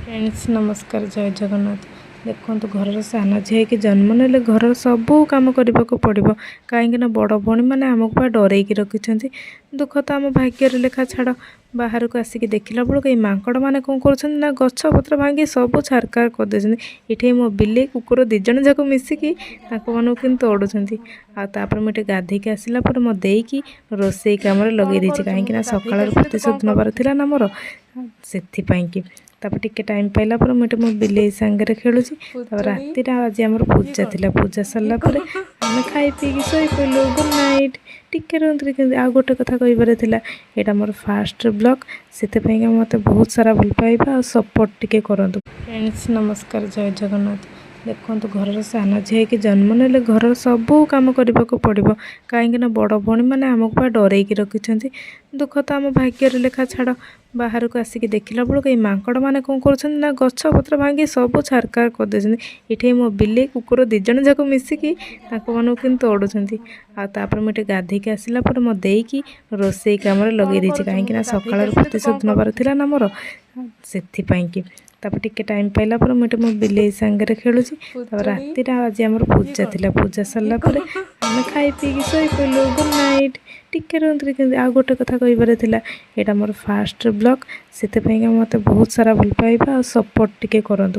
Friends नमस्कार जय जगन्नाथ। देखो घर साना झी कि जन्म ने घर सबू कम करने को पड़ो कहीं बड़ भौणी मैंने आमको डरईकी रखिंट दुख तो आम भाग्य लेखा छाड़ बाहर को आसिक देखला बेलू ये माकड़ मैंने कौन कर गछ पत्र भांगी सब छारकार करदे। ये मो बिले कुकुर दिज जाक मिसिकी मानू कि तोड़ुंट आपर मुझे गाधेक आसला मो देकी रोसई कम लगे कहीं सकाल प्रतिशोध नबार थी ना मोर से टिके टाइम पाइला मुझे मो बिले सांगे खेलुची राति आज आम पूजा थी पूजा सरलापर आम खाई पी शोई पड़ू गुड नाइट टिके रुहतु आ गोटे कथा कहींबार यहाँ मोर फास्ट ब्लॉग से मत बहुत सारा भल पाइबा और सपोर्ट टिके करंतु। फ्रेंड्स नमस्कार जय जगन्नाथ। देखो घर साना झी कि जन्म ने घर सबू कम करने को पड़ो कहीं बड़ भौणी मैंने आमको डरईकी रखिंट दुख तो आम भाग्य लेखा छाड़ बाहर को आसिक देखला बेलू ये माकड़ मैंने कौन कर गछ पत्र भांगी सब छारकार करदे। ये मो बिले कुकुर दिज जाक मिसिकी मानू कि तोड़ुंट आपर मुझे गाधेक आसला मो देकी रोसई कम लगे कहीं सकाल प्रतिशोध नबार थी ना मोर से टिके टाइम पाइला मुझे मो बिले सांगे खेलुची राति आज आम पूजा थी पूजा सरलापर आम खाई पी शोई पड़ू गुड नाइट टिके रुहतु आ गोटे कथा कहींबार यहाँ मोर फास्ट ब्लॉग से मत बहुत सारा भल पाइबा और सपोर्ट टिके करंतु।